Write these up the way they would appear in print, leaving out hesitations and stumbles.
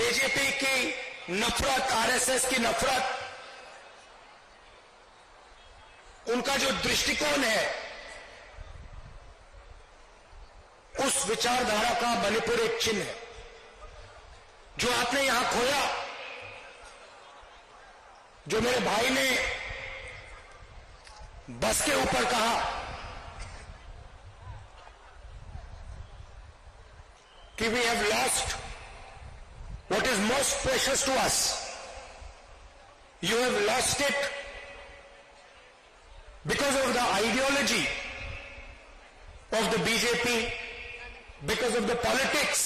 BJP की नफरत, RSS की नफरत, उनका जो दृष्टिकोण है, उस विचारधारा का मणिपुर एक चिन्ह है। जो आपने यहां खोया, जो मेरे भाई ने बस के ऊपर कहा कि we have lost what is most precious to us, you have lost it because of the ideology of the BJP, because of the politics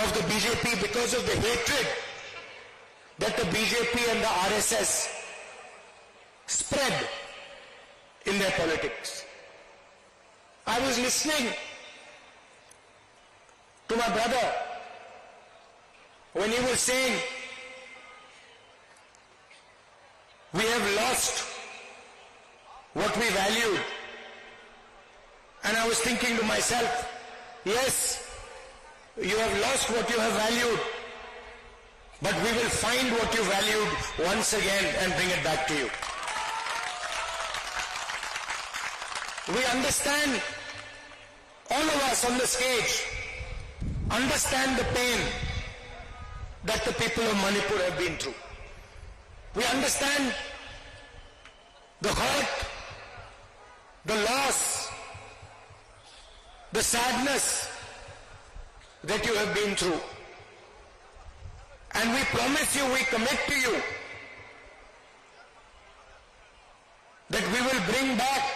of the BJP, because of the hatred that the BJP and the RSS spread in their politics. I was listening to my brother when he was saying we have lost what we valued, and I was thinking to myself, yes, you have lost what you have valued, but we will find what you valued once again and bring it back to you. We understand, all of us on the stage understand the pain that the people of Manipur have been through. We understand the hurt, the loss, the sadness that you have been through. And we promise you, we commit to you that we will bring back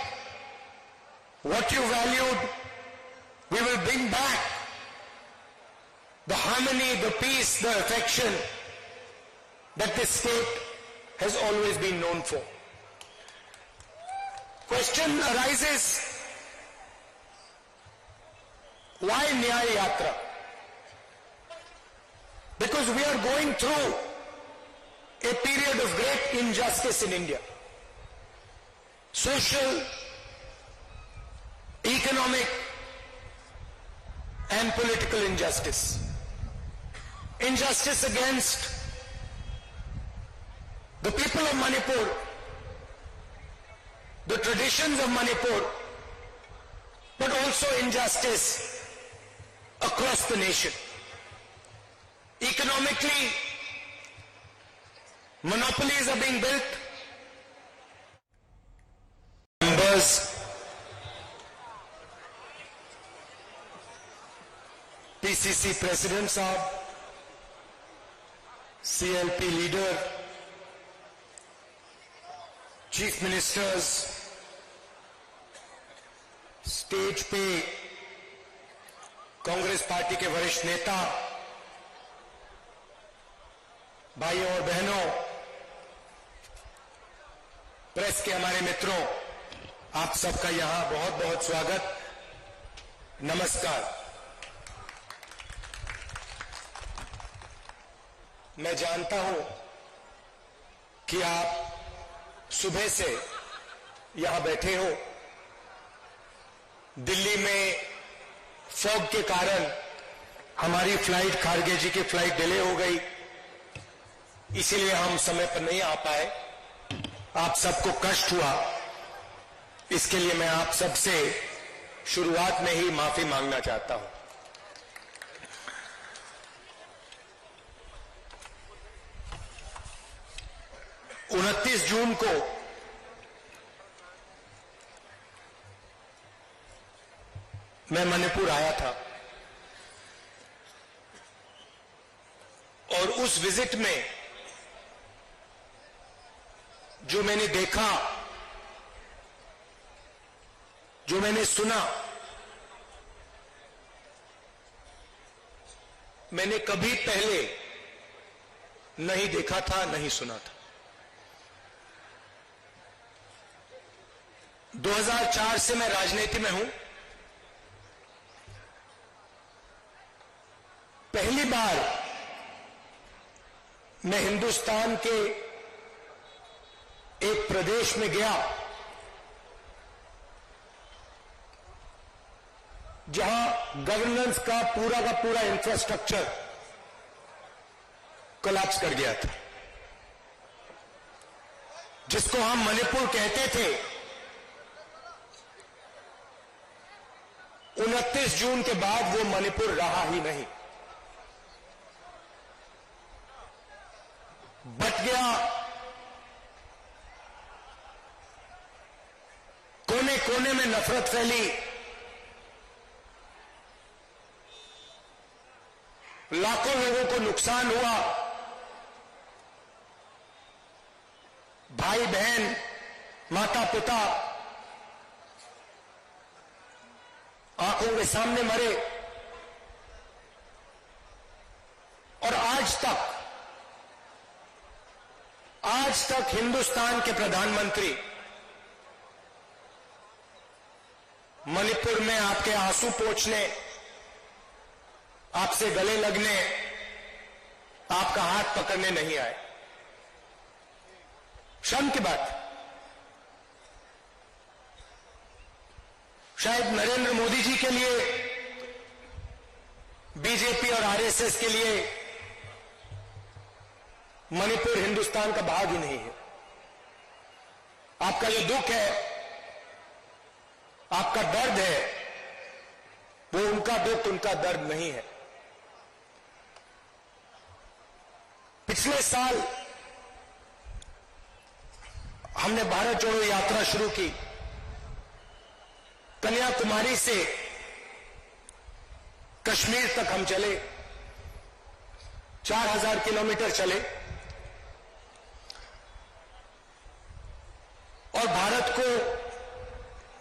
what you valued. We will bring back the harmony, the peace, the affection that this state has always been known for. Question arises, why Nyaya Yatra? Because we are going through a period of great injustice in India. Social, economic, and political injustice. Injustice against the people of Manipur, the traditions of Manipur, but also injustice across the nation. Economically, monopolies are being built. Members, PCC President Saab, CLP leader, Chief Ministers, stage पे Congress party के वरिष्ठ नेता, भाइयों और बहनों, press के हमारे मित्रों, आप सबका यहां बहुत बहुत स्वागत, नमस्कार। मैं जानता हूं कि आप सुबह से यहां बैठे हो। दिल्ली में फॉग के कारण हमारी फ्लाइट, खारगे जी की फ्लाइट डिले हो गई, इसीलिए हम समय पर नहीं आ पाए। आप सबको कष्ट हुआ, इसके लिए मैं आप सबसे शुरुआत में ही माफी मांगना चाहता हूं। उनतीस जून को मैं मणिपुर आया था और उस विजिट में जो मैंने देखा, जो मैंने सुना, मैंने कभी पहले नहीं देखा था, नहीं सुना था। 2004 से मैं राजनीति में हूं। पहली बार मैं हिंदुस्तान के एक प्रदेश में गया जहां गवर्नेंस का पूरा इंफ्रास्ट्रक्चर कोलैप्स कर गया था। जिसको हम मणिपुर कहते थे, 29 जून के बाद वो मणिपुर रहा ही नहीं, बट गया। कोने कोने में नफरत फैली, लाखों लोगों को नुकसान हुआ, भाई बहन, माता पिता आंखों के सामने मरे। और आज तक हिंदुस्तान के प्रधानमंत्री मणिपुर में आपके आंसू पोंछने, आपसे गले लगने, आपका हाथ पकड़ने नहीं आए। शर्म की बात। शायद नरेंद्र मोदी जी के लिए, बीजेपी और आरएसएस के लिए मणिपुर हिंदुस्तान का भाग ही नहीं है। आपका जो दुख है, आपका दर्द है, वो उनका दुख, उनका दर्द नहीं है। पिछले साल हमने भारत जोड़ो यात्रा शुरू की। कन्याकुमारी से कश्मीर तक हम चले, 4000 किलोमीटर चले और भारत को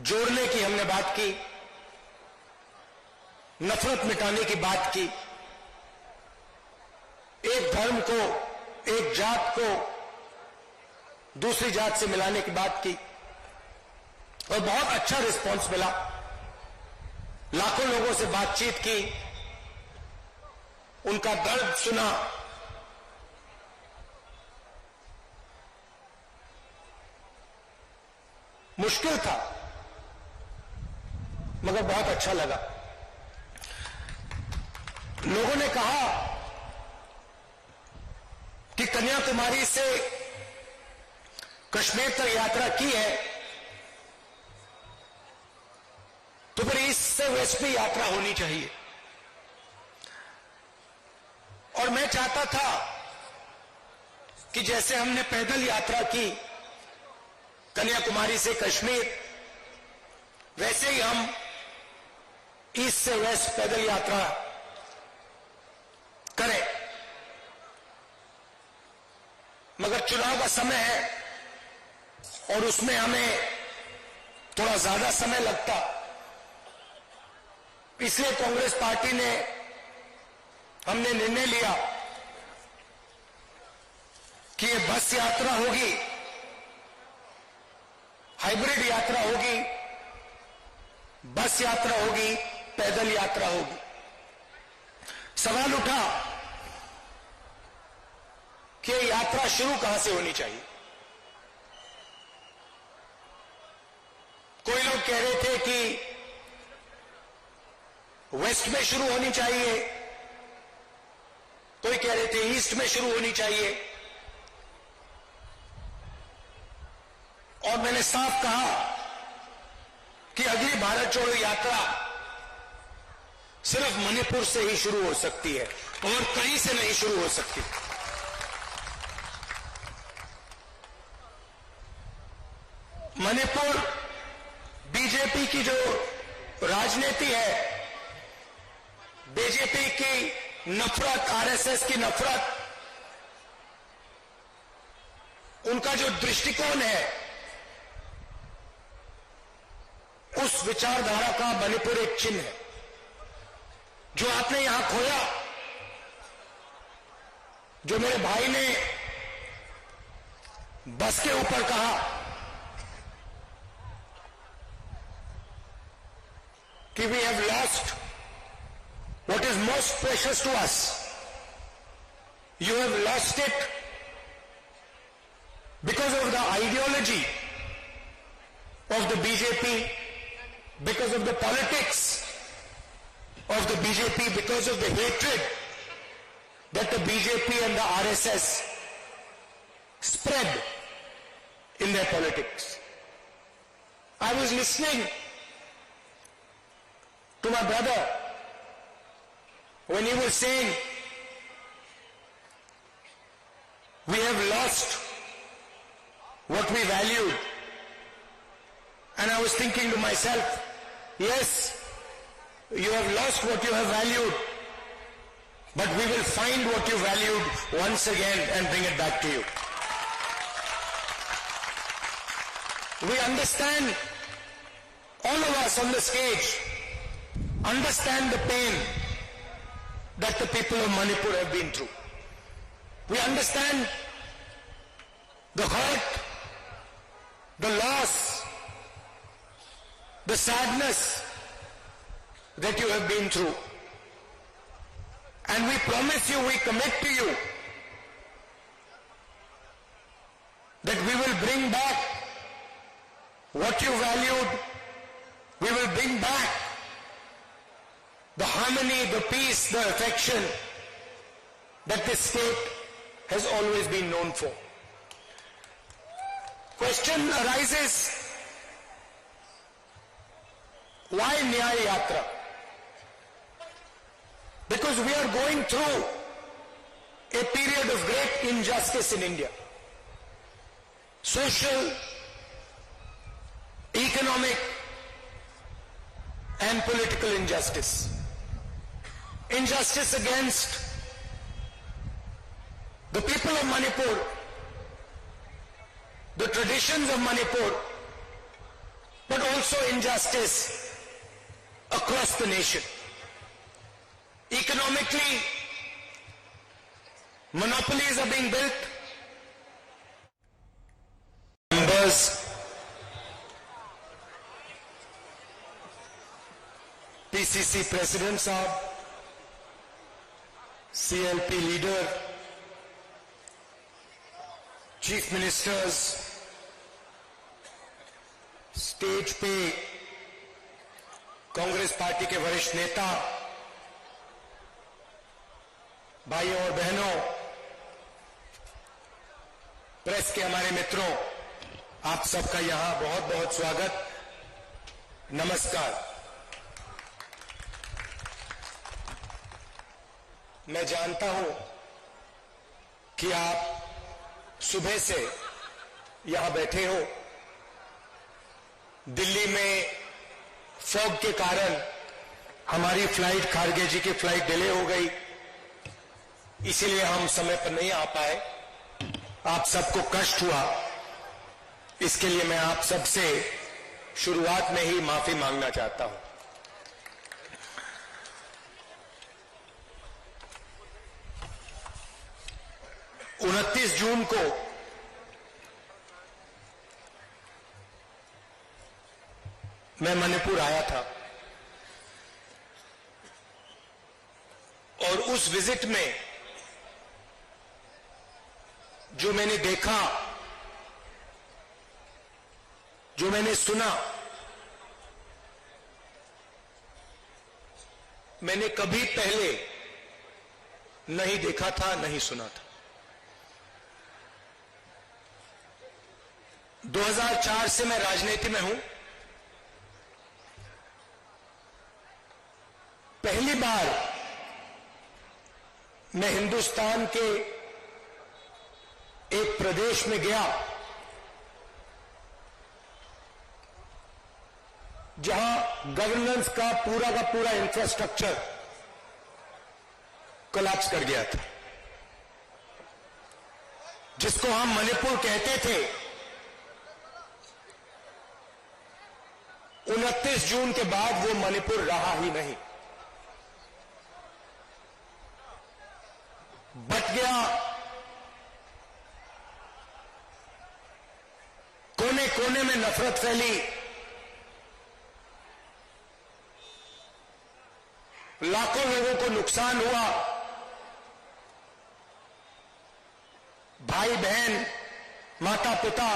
जोड़ने की हमने बात की, नफरत मिटाने की बात की, एक धर्म को, एक जात को दूसरी जात से मिलाने की बात की और बहुत अच्छा रिस्पांस मिला। लाखों लोगों से बातचीत की, उनका दर्द सुना। मुश्किल था मगर बहुत अच्छा लगा। लोगों ने कहा कि कन्याकुमारी से कश्मीर तक यात्रा की है तो फिर ईस्ट से वेस्ट में यात्रा होनी चाहिए। और मैं चाहता था कि जैसे हमने पैदल यात्रा की कन्याकुमारी से कश्मीर, वैसे ही हम ईस्ट से वेस्ट पैदल यात्रा करें। मगर चुनाव का समय है और उसमें हमें थोड़ा ज्यादा समय लगता, इसलिए कांग्रेस पार्टी ने, हमने निर्णय लिया कि ये बस यात्रा होगी, हाइब्रिड यात्रा होगी, बस यात्रा होगी, पैदल यात्रा होगी। सवाल उठा कि यात्रा शुरू कहां से होनी चाहिए। कोई लोग कह रहे थे कि वेस्ट में शुरू होनी चाहिए, कोई कह रहे थे ईस्ट में शुरू होनी चाहिए। और मैंने साफ कहा कि अगली भारत जोड़ो यात्रा सिर्फ मणिपुर से ही शुरू हो सकती है और कहीं से नहीं शुरू हो सकती। मणिपुर बीजेपी की जो राजनीति है, बीजेपी की नफरत, आरएसएस की नफरत, उनका जो दृष्टिकोण है, उस विचारधारा का मणिपुर एक चिन्ह है। जो आपने यहां खोया, जो मेरे भाई ने बस के ऊपर कहा कि we have lost what is most precious to us. You have lost it because of the ideology of the BJP, because of the politics of the BJP, because of the hatred that the BJP and the RSS spread in their politics. I was listening to my brother when he was saying, we have lost what we valued. And I was thinking to myself, yes, you have lost what you have valued, but we will find what you valued once again and bring it back to you. We understand, all of us on the stage, understand the pain that the people of Manipur have been through. We understand the hurt, the loss, the sadness that you have been through. And we promise you, we commit to you that we will bring back what you valued. We will bring back the harmony, the peace, the affection that this state has always been known for. Question arises, why Nyaya Yatra? Because we are going through a period of great injustice in India. Social, economic, and political injustice. Injustice against the people of Manipur, the traditions of Manipur, but also injustice across the nation. Economically, monopolies are being built. Members, PCC President Saab, CLP leader, Chief Ministers, stage पे Congress party के वरिष्ठ नेता, भाइयों और बहनों, press के हमारे मित्रों, आप सबका यहां बहुत बहुत स्वागत, नमस्कार। मैं जानता हूं कि आप सुबह से यहां बैठे हो। दिल्ली में फॉग के कारण हमारी फ्लाइट, खारगे जी की फ्लाइट डिले हो गई, इसीलिए हम समय पर नहीं आ पाए। आप सबको कष्ट हुआ, इसके लिए मैं आप सबसे शुरुआत में ही माफी मांगना चाहता हूं। 29 जून को मैं मणिपुर आया था और उस विजिट में जो मैंने देखा, जो मैंने सुना, मैंने कभी पहले नहीं देखा था, नहीं सुना था। 2004 से मैं राजनीति में हूं। पहली बार मैं हिंदुस्तान के एक प्रदेश में गया जहां गवर्नेंस का पूरा इंफ्रास्ट्रक्चर कोलैप्स कर गया था, जिसको हम मणिपुर कहते थे। 29 जून के बाद वो मणिपुर रहा ही नहीं, बट गया। कोने कोने में नफरत फैली, लाखों लोगों को नुकसान हुआ, भाई बहन, माता पिता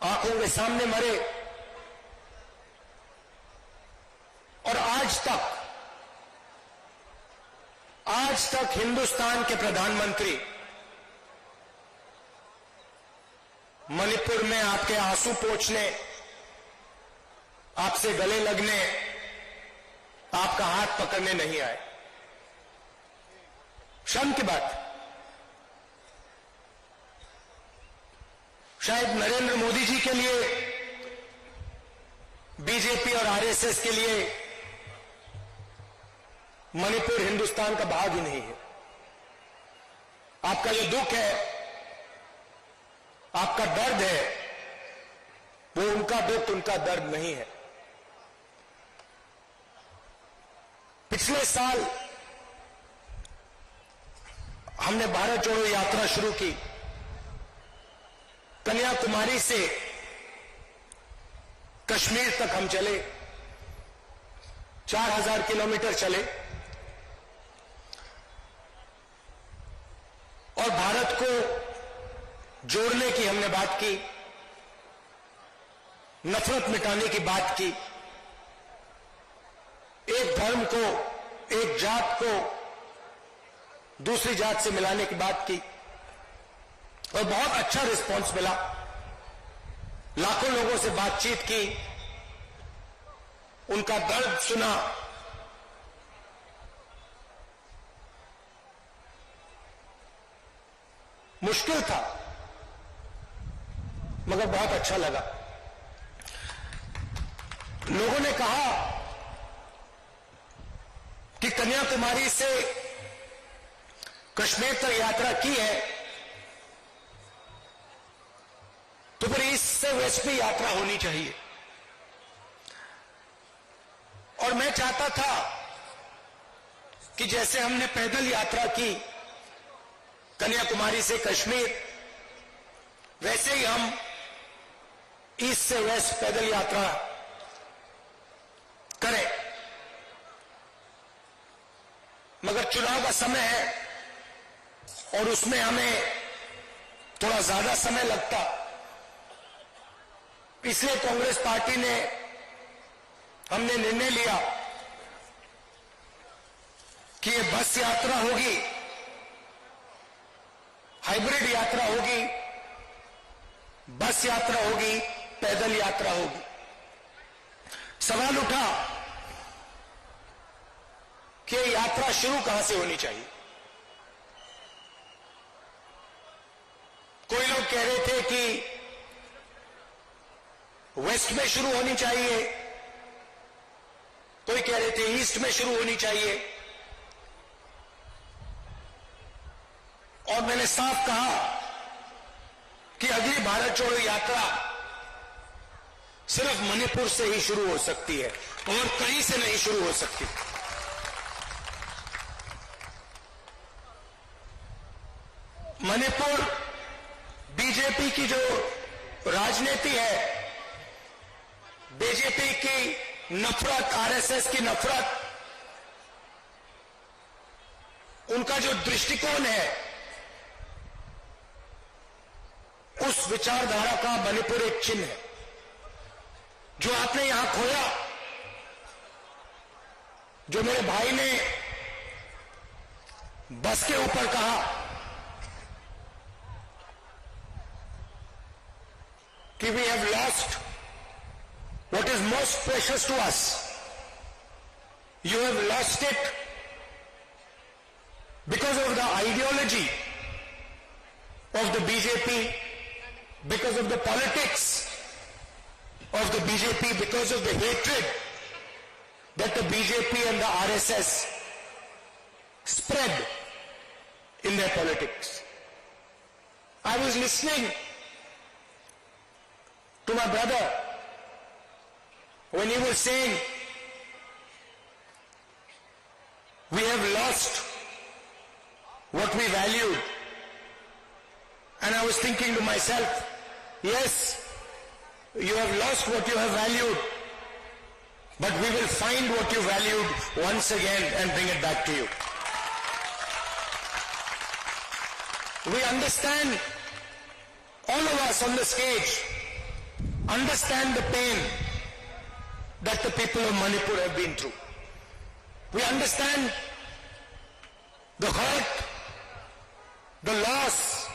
आंखों के सामने मरे, और आज तक आज तक हिंदुस्तान के प्रधानमंत्री मणिपुर में आपके आंसू पोंछने, आपसे गले लगने, आपका हाथ पकड़ने नहीं आए। शर्म की बात। शायद नरेंद्र मोदी जी के लिए, बीजेपी और आरएसएस के लिए मणिपुर हिंदुस्तान का भाग ही नहीं है। आपका जो दुख है, आपका दर्द है, वो उनका दुख, उनका दर्द नहीं है। पिछले साल हमने भारत जोड़ो यात्रा शुरू की। कन्याकुमारी से कश्मीर तक हम चले, 4000 किलोमीटर चले और भारत को जोड़ने की हमने बात की, नफरत मिटाने की बात की, एक धर्म को, एक जात को दूसरी जात से मिलाने की बात की और बहुत अच्छा रिस्पांस मिला। लाखों लोगों से बातचीत की, उनका दर्द सुना। मुश्किल था मगर बहुत अच्छा लगा। लोगों ने कहा कि कन्याकुमारी से कश्मीर तक यात्रा की है तो फिर ईस्ट से वेस्ट में यात्रा होनी चाहिए। और मैं चाहता था कि जैसे हमने पैदल यात्रा की कन्याकुमारी से कश्मीर, वैसे ही हम ईस्ट से वेस्ट पैदल यात्रा करें। मगर चुनाव का समय है और उसमें हमें थोड़ा ज्यादा समय लगता, इसलिए कांग्रेस पार्टी ने, हमने निर्णय लिया कि ये बस यात्रा होगी, हाइब्रिड यात्रा होगी, बस यात्रा होगी, पैदल यात्रा होगी। सवाल उठा कि यात्रा शुरू कहां से होनी चाहिए। कोई लोग कह रहे थे कि वेस्ट में शुरू होनी चाहिए, कोई कह रहे थे ईस्ट में शुरू होनी चाहिए। और मैंने साफ कहा कि अगली भारत जोड़ो यात्रा सिर्फ मणिपुर से ही शुरू हो सकती है और कहीं से नहीं शुरू हो सकती। मणिपुर बीजेपी की जो राजनीति है, बीजेपी की नफरत, आरएसएस की नफरत, उनका जो दृष्टिकोण है, उस विचारधारा का मणिपुर एक चिन्ह है। जो आपने यहां खोया, जो मेरे भाई ने बस के ऊपर कहा कि we have lost what is most precious to us. You have lost it because of the ideology of the BJP, because of the politics of the BJP, because of the hatred that the BJP and the RSS spread in their politics. I was listening to my brother when he was saying we have lost what we valued, and I was thinking to myself, yes, you have lost what you have valued, but we will find what you valued once again and bring it back to you. We understand, all of us on the stage understand the pain that the people of Manipur have been through. We understand the hurt, the loss,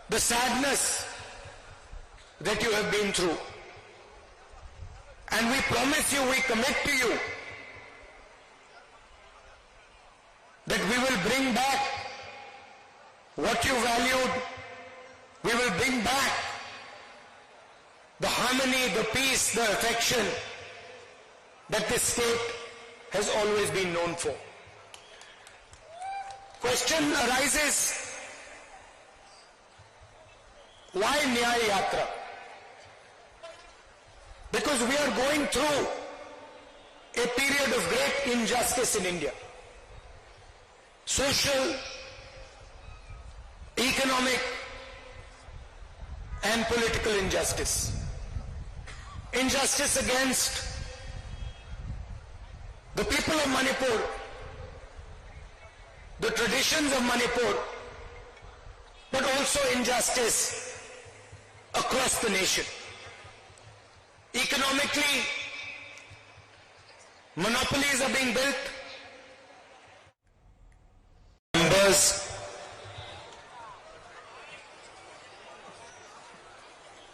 the sadness that you have been through. And we promise you, we commit to you that we will bring back what you valued. We will bring back the harmony, the peace, the affection that this state has always been known for. Question arises, why Nyaya Yatra? Because we are going through a period of great injustice in India. Social, economic, and political injustice. Injustice against the people of Manipur, the traditions of Manipur, but also injustice across the nation. Economically, monopolies are being built. Members,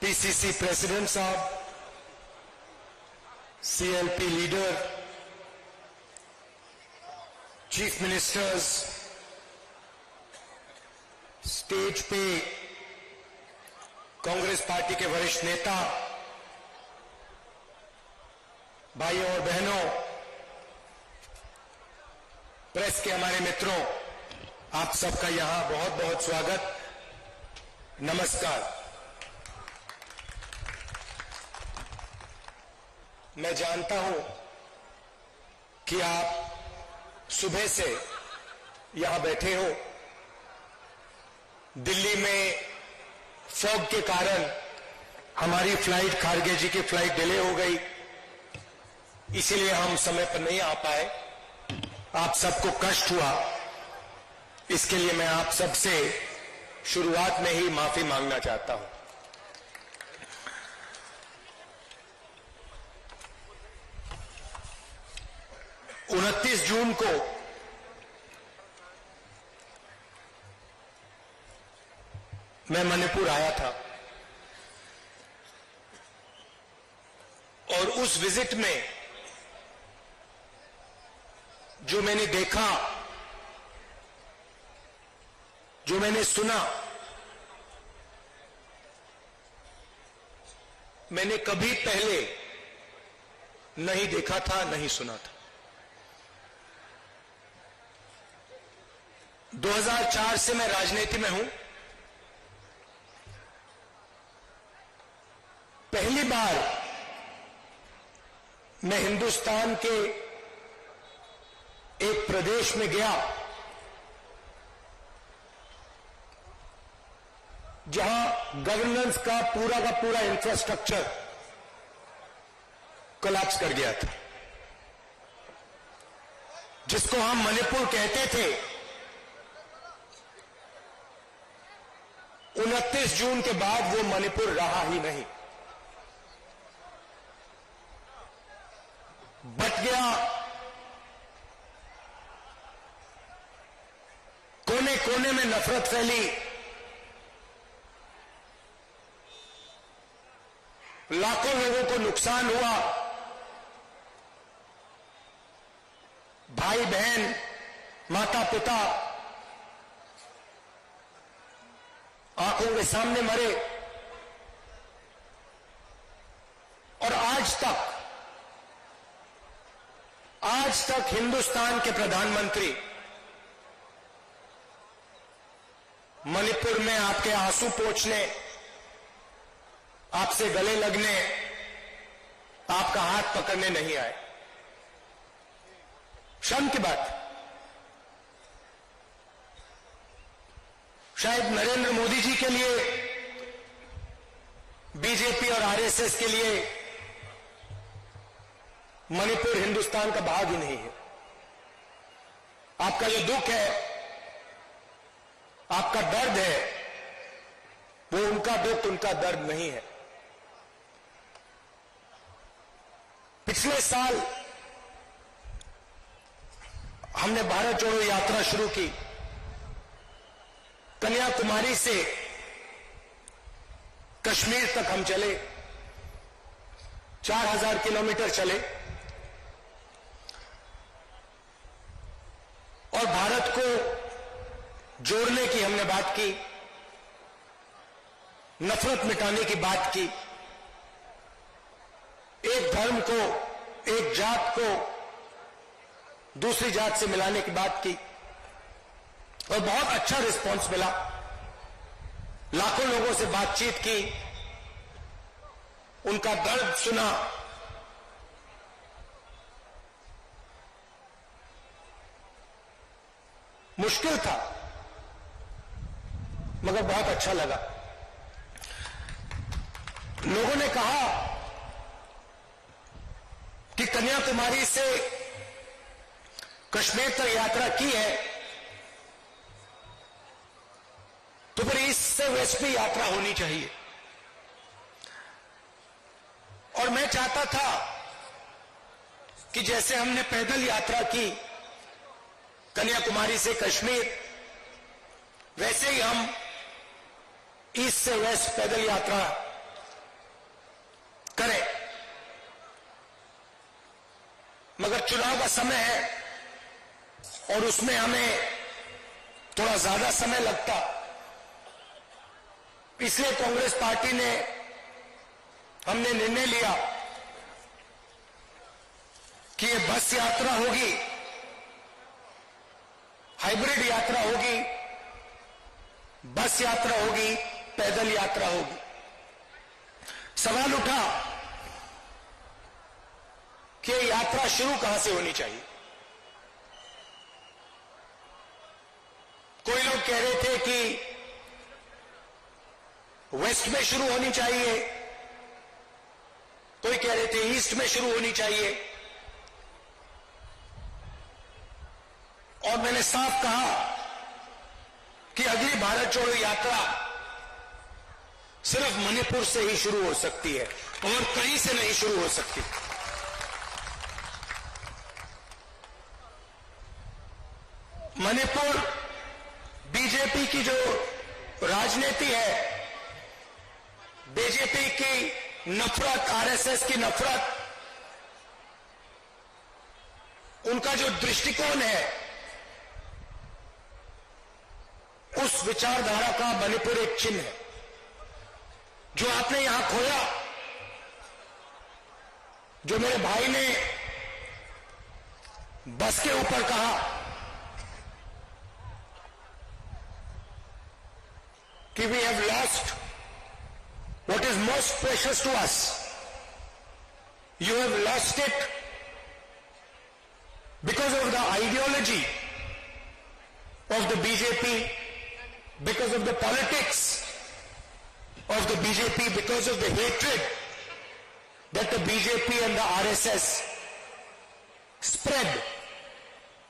PCC President Saab, CLP leader, Chief Ministers, stage पे Congress party के वरिष्ठ नेता, भाइयों और बहनों, press के हमारे मित्रों, आप सबका यहां बहुत बहुत स्वागत, नमस्कार। मैं जानता हूं कि आप सुबह से यहां बैठे हो। दिल्ली में फॉग के कारण हमारी फ्लाइट, खारगे जी की फ्लाइट डिले हो गई, इसीलिए हम समय पर नहीं आ पाए। आप सबको कष्ट हुआ, इसके लिए मैं आप सबसे शुरुआत में ही माफी मांगना चाहता हूं। उनतीस जून को मैं मणिपुर आया था और उस विजिट में जो मैंने देखा, जो मैंने सुना, मैंने कभी पहले नहीं देखा था, नहीं सुना था। 2004 से मैं राजनीति में हूं। पहली बार मैं हिंदुस्तान के एक प्रदेश में गया जहां गवर्नेंस का पूरा इंफ्रास्ट्रक्चर कोलैप्स कर गया था, जिसको हम मणिपुर कहते थे। 29 जून के बाद वो मणिपुर रहा ही नहीं, बट गया। कोने कोने में नफरत फैली, लाखों लोगों को नुकसान हुआ, भाई बहन, माता पिता आंखों के सामने मरे। और आज तक हिंदुस्तान के प्रधानमंत्री मणिपुर में आपके आंसू पोंछने, आपसे गले लगने, आपका हाथ पकड़ने नहीं आए। शर्म की बात। शायद नरेंद्र मोदी जी के लिए, बीजेपी और आरएसएस के लिए मणिपुर हिंदुस्तान का भाग ही नहीं है। आपका जो दुख है, आपका दर्द है, वो उनका दुख, उनका दर्द नहीं है। पिछले साल हमने भारत जोड़ो यात्रा शुरू की। कन्याकुमारी से कश्मीर तक हम चले, 4000 किलोमीटर चले और भारत को जोड़ने की हमने बात की, नफरत मिटाने की बात की, एक धर्म को, एक जात को दूसरी जात से मिलाने की बात की और बहुत अच्छा रिस्पांस मिला। लाखों लोगों से बातचीत की, उनका दर्द सुना, मुश्किल था मगर बहुत अच्छा लगा। लोगों ने कहा कि कन्याकुमारी से कश्मीर तक यात्रा की है तो फिर ईस्ट से वेस्ट में यात्रा होनी चाहिए। और मैं चाहता था कि जैसे हमने पैदल यात्रा की कन्याकुमारी से कश्मीर, वैसे ही हम ईस्ट से वेस्ट पैदल यात्रा करें। मगर चुनाव का समय है और उसमें हमें थोड़ा ज्यादा समय लगता, इसलिए कांग्रेस पार्टी ने, हमने निर्णय लिया कि ये बस यात्रा होगी, हाइब्रिड यात्रा होगी, बस यात्रा होगी, पैदल यात्रा होगी। सवाल उठा कि यात्रा शुरू कहां से होनी चाहिए। कोई लोग कह रहे थे कि वेस्ट में शुरू होनी चाहिए, कोई कह रहे थे ईस्ट में शुरू होनी चाहिए। और मैंने साफ कहा कि अगली भारत जोड़ो यात्रा सिर्फ मणिपुर से ही शुरू हो सकती है और कहीं से नहीं शुरू हो सकती। मणिपुर बीजेपी की जो राजनीति है, बीजेपी की नफरत, आरएसएस की नफरत, उनका जो दृष्टिकोण है, उस विचारधारा का मणिपुर एक चिन्ह है। जो आपने यहां खोया, जो मेरे भाई ने बस के ऊपर कहा कि we have lost what is most precious to us. You have lost it because of the ideology of the BJP, because of the politics of the BJP, because of the hatred that the BJP and the RSS spread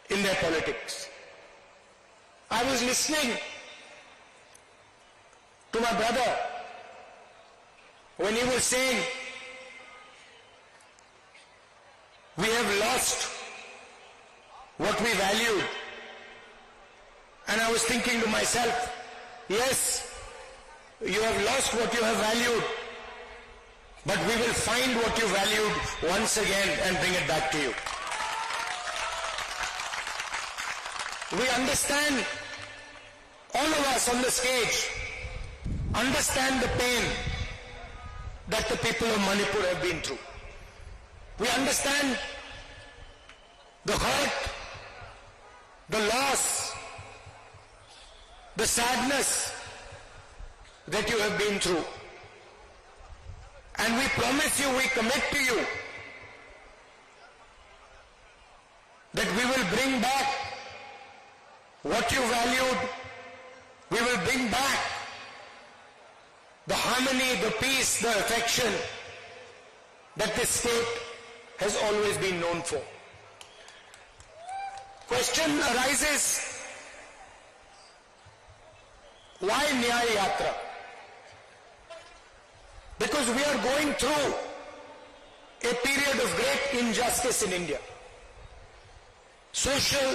in their politics. I was listening to my brother when he was saying we have lost what we valued, and I was thinking to myself, yes, you have lost what you have valued, but we will find what you valued once again and bring it back to you. We understand, all of us on the stage understand the pain that the people of Manipur have been through. We understand the hurt, the loss, the sadness that you have been through. And we promise you, we commit to you that we will bring back what you valued. We will bring back the harmony, the peace, the affection that this state has always been known for. Question arises, why Nyaya Yatra? Because we are going through a period of great injustice in India. Social